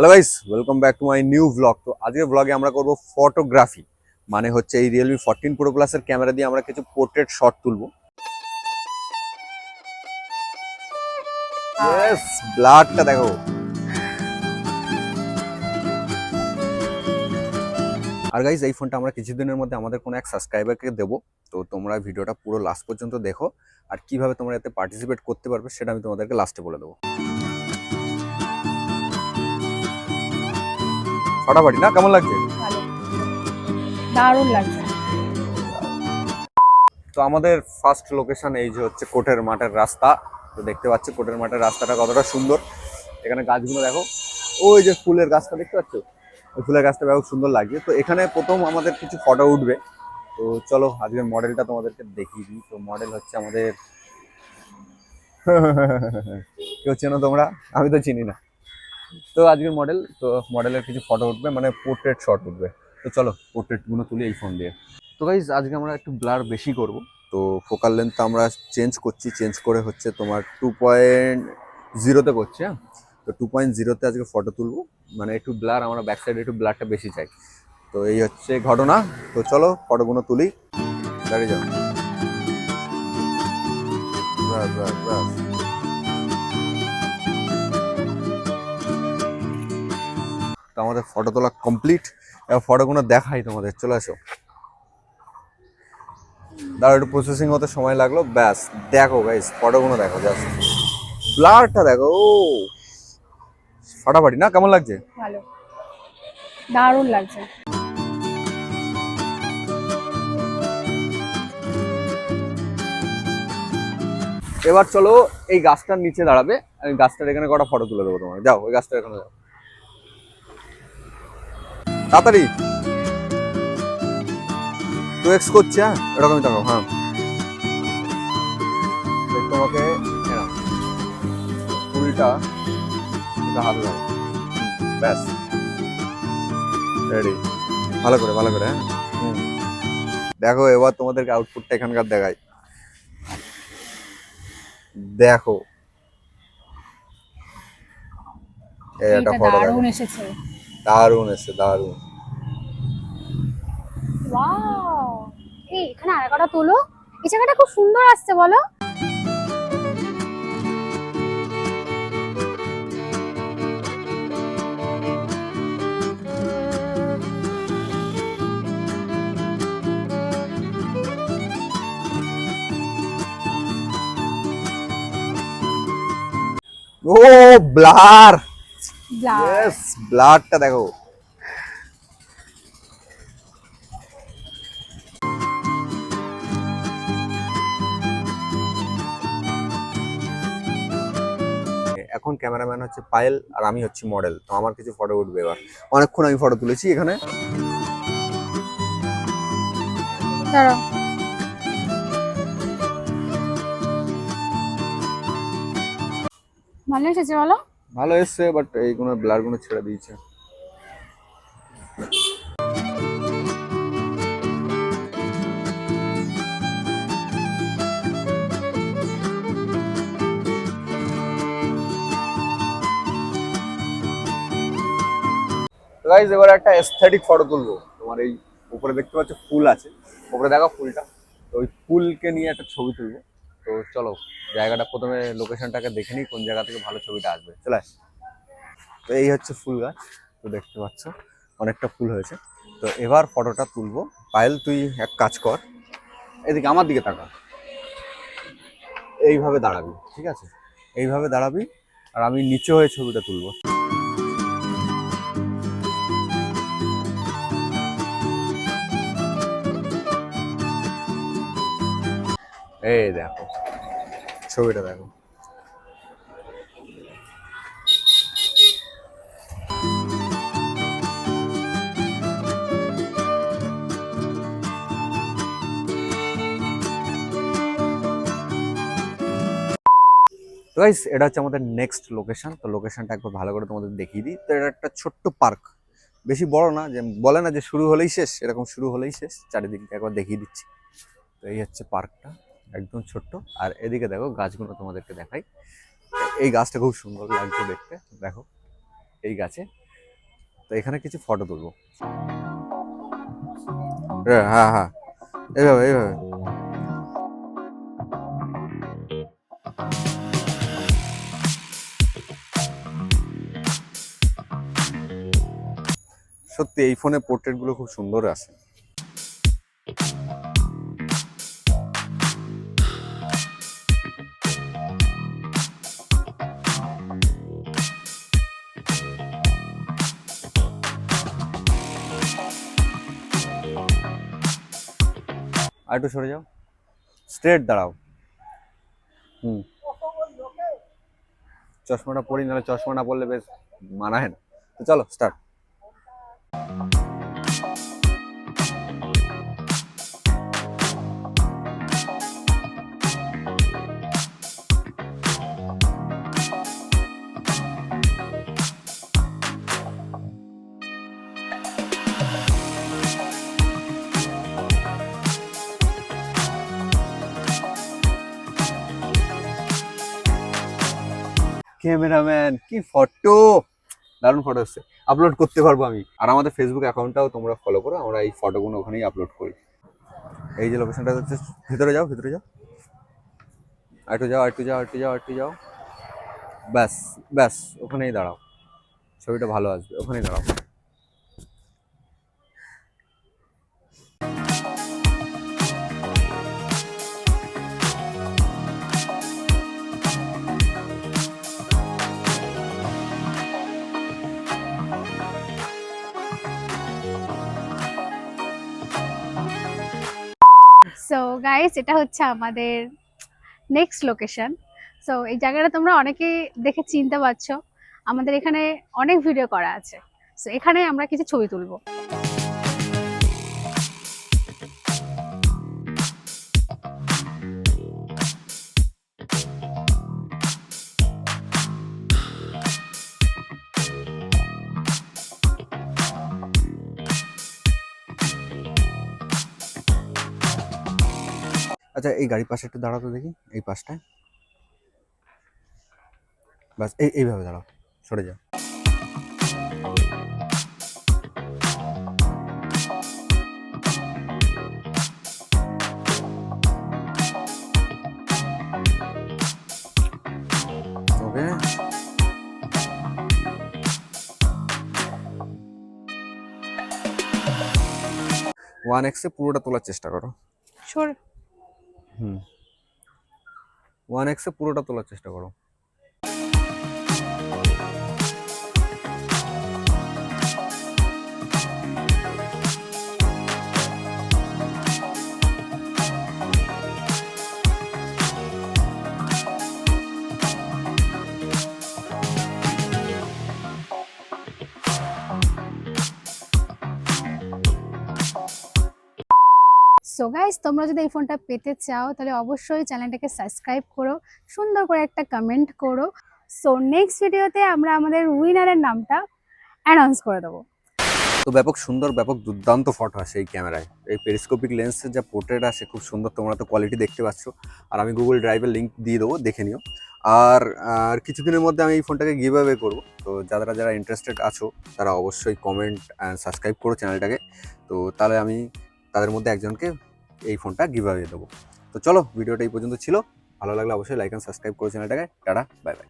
Hello guys, welcome back to my new blog. তো আজকের ব্লগে আমরা করব ফটোগ্রাফি, মানে হচ্ছে এই রিয়েলমি 14 প্রো প্লাসের ক্যামেরা দিয়ে আমরা কিছু পোর্ট্রেট শট তুলবো। ইয়েস, ব্লাডটা দেখো। আর গাইস, এই ফোনটা আমরা কিছুদিনের মধ্যে আমাদের কোনো এক সাবস্ক্রাইবারকে দেবো। তো তোমরা ভিডিওটা পুরো লাস্ট পর্যন্ত দেখো, আর কিভাবে তোমরা এতে পার্টিসিপেট করতে পারবে সেটা আমি তোমাদেরকে লাস্টে বলে দেবো। ফাটাফাটি না? কেমন লাগছে? ভালো, দারুণ লাগছে। তো আমাদের ফার্স্ট লোকেশন এই যে হচ্ছে কোটের মাঠের রাস্তা। তো দেখতে পাচ্ছি কোটের মাঠের রাস্তাটা কতটা সুন্দর। এখানে গাছগুলো দেখো, ওই যে ফুলের গাছটা দেখতে পাচ্ছ, ওই ফুলের গাছটা খুব সুন্দর লাগছে। তো এখানে প্রথম আমাদের কিছু ফটো উঠবে। তো চলো আজকের মডেলটা তোমাদেরকে দেখিয়ে দিই। তো মডেল হচ্ছে আমাদের কেউ চেনো তোমরা? আমি তো চিনি না। তো আজকের মডেল, তো মডেলের কিছু ফটো উঠবে, মানে পোর্ট্রেট শট উঠবে। তো চলো পোর্ট্রেটগুলো তুলি এই ফোন দিয়ে। তো গাইজ আজকে আমরা একটু ব্লার বেশি করব। তো ফোকাল লেন্থটা আমরা চেঞ্জ করছি, চেঞ্জ করে হচ্ছে তোমার 2.0-তে করছি। হ্যাঁ, তো 2.0-তে আজকে ফটো তুলবো, মানে একটু ব্লার, আমরা ব্যাক সাইডে একটু ব্লারটা বেশি চাই। তো এই হচ্ছে ঘটনা। তো চলো ফটোগুলো তুলি, দাঁড়িয়ে যাও। ব্যাস ব্যাস ব্যাস। তো আমাদের ফটো তোলা কমপ্লিট। এবার ফটোগুলো দেখাই তোমাদের, চলে আসো। দাঁড়াও, একটু প্রসেসিং হতে সময় লাগলো। ব্যাস, দেখো গাইস ফটোগুলো দেখো, জাস্ট ব্লারটা দেখো। ও ফাটাফাটি না? কেমন লাগছে? ভালো, দারুণ লাগছে। এবার চলো এই গাছটার নিচে দাঁড়াবে, আমি গাছটার এখানে কটা ফটো তুলে দেবো তোমার। যাও ওই গাছটার এখানে যাও, তাড়াতাড়ি। 2x করছে, হ্যাঁ এরকমই থাকো। হ্যাঁ, তোমাকে কুড়িটা হাতে দাও। ব্যাস, রেডি। ভালো করে ভালো করে, হ্যাঁ। হুম, দেখো এবার তোমাদেরকে আউটপুটটা এখানকার দেখাই। দেখো এই একটা এইটা ফটো দেখো, দারুণ এসেছে। দারুণ এসছে, দারুণ। ওয়াও, এই এখানে আর কটা তোলো। এই জায়গাটা খুব সুন্দর আসছে, বলো। ও ব্লার, ব্লার। ইয়েস, ব্লারটা দেখো। এখন ক্যামেরাম্যান হচ্ছে পায়েল, আর আমি হচ্ছি মডেল। তো আমার কিছু ফটো উঠবে এবার। অনেকক্ষণ আমি ফটো তুলেছি এখানে। দাঁড়াও, ভালো এসেছে বলো। ভালো এসছে, বাট এইগুলো ব্লার গুলো ছেড়ে দিয়েছে। গাইস এবার একটা এস্থেটিক ফটো তুলবো। তোমার এই উপরে দেখতে পাচ্ছ ফুল আছে, উপরে দেখো ফুলটা। তো ওই ফুলকে নিয়ে একটা ছবি তুলবো। তো চলো জায়গাটা প্রথমে, লোকেশনটাকে দেখে নিই কোন জায়গা থেকে ভালো ছবিটা আসবে। চলে আস। তো এই হচ্ছে ফুল গাছ, তো দেখতে পাচ্ছ অনেকটা ফুল হয়েছে। তো এবার ফটোটা তুলবো। পায়েল তুই এক কাজ কর, এদিকে আমার দিকে তাকা, এইভাবে দাঁড়াবি, ঠিক আছে? এইভাবে দাঁড়াবি, আর আমি নিচে হয়ে ছবিটা তুলবো। এই দেখো ছবিটা দেখো। তো গাইস এটা হচ্ছে আমাদের নেক্সট লোকেশন। তো লোকেশনটা একবার ভালো করে তোমাদের দেখিয়ে দিই। তো এটা একটা ছোট্ট পার্ক, বেশি বড় না, যে বলে না যে শুরু হলেই শেষ, এরকম শুরু হলেই শেষ। চারিদিকটা একবার দেখিয়ে দিচ্ছি। তো এই হচ্ছে পার্কটা, একদম ছোট্ট। আর এদিকে দেখো গাছগুলো তোমাদেরকে দেখাই। এই গাছটা খুব সুন্দর লাগছে দেখতে, দেখো এই গাছে তো এখানে কিছু ফটো তুলবো। হ্যাঁ হ্যাঁ, এইভাবে এইভাবে। সত্যি এই ফোনে পোর্ট্রেট গুলো খুব সুন্দর আসে। আর একটু সরে যাও, স্ট্রেট দাঁড়াও। হুম, চশমাটা পরি, নাহলে চশমা না পরলে বেশ মানায় না। তো চলো স্টার্ট। ক্যামেরাম্যান কি ফটো, দারুণ ফটো এসছে, আপলোড করতে পারবো আমি। আর আমাদের ফেসবুক অ্যাকাউন্টটাও তোমরা ফলো করো, আমরা এই ফটোগুলো ওখানেই আপলোড করি। এই যে লোকেশনটা হচ্ছে, ভিতরে যাও ভিতরে যাও, একটু যাও একটু যাও একটু যাও একটু যাও, ব্যাস ব্যাস, ওখানেই দাঁড়াও, ছবিটা ভালো আসবে, ওখানেই দাঁড়াও। সো গাইস, এটা হচ্ছে আমাদের নেক্সট লোকেশন। সো এই জায়গাটা তোমরা অনেকেই দেখে চিনতে পারছো, আমাদের এখানে অনেক ভিডিও করা আছে। সো এখানে আমরা কিছু ছবি তুলবো। আচ্ছা, এই গাড়ির পাশে একটু দাঁড়াতে দেখি, এই পাশটায়, ব্যাস এইভাবে দাঁড়াও, সরে যাও। ওকে, 1x এ পুরোটা তোলার চেষ্টা করো। সর। হুম, 1x এ পুরোটা তোলার চেষ্টা করো। সো গাইস, তোমরা যদি এই ফোনটা পেতে চাও তাহলে অবশ্যই চ্যানেলটাকে সাবস্ক্রাইব করো, সুন্দর করে একটা কমেন্ট করো। সো নেক্সট ভিডিওতে আমরা আমাদের উইনারের নামটা অ্যানাউন্স করে দেবো। তো ব্যাপক সুন্দর, ব্যাপক দুর্দান্ত ফটো আসে এই ক্যামেরায়। এই পেরিস্কোপিক লেন্সের যা পোর্ট্রেট আসে খুব সুন্দর, তোমরা তো কোয়ালিটি দেখতে পাচ্ছ। আর আমি গুগল ড্রাইভের লিঙ্ক দিয়ে দেবো, দেখে নিও। আর আর কিছুদিনের মধ্যে আমি এই ফোনটাকে গিভ অ্যাওয়ে করবো। তো যারা যারা ইন্টারেস্টেড আছো তারা অবশ্যই কমেন্ট অ্যান্ড সাবস্ক্রাইব করো চ্যানেলটাকে। তো তাহলে আমি তাদের মধ্যে একজনকে এই ফোনটা গিভ অ্যাওয়ে দেবো। তো চলো, ভিডিওটা এই পর্যন্ত ছিল। ভালো লাগলে অবশ্যই লাইক অ্যান্ড সাবস্ক্রাইব করো চ্যানেলটাকে। Tata, bye bye.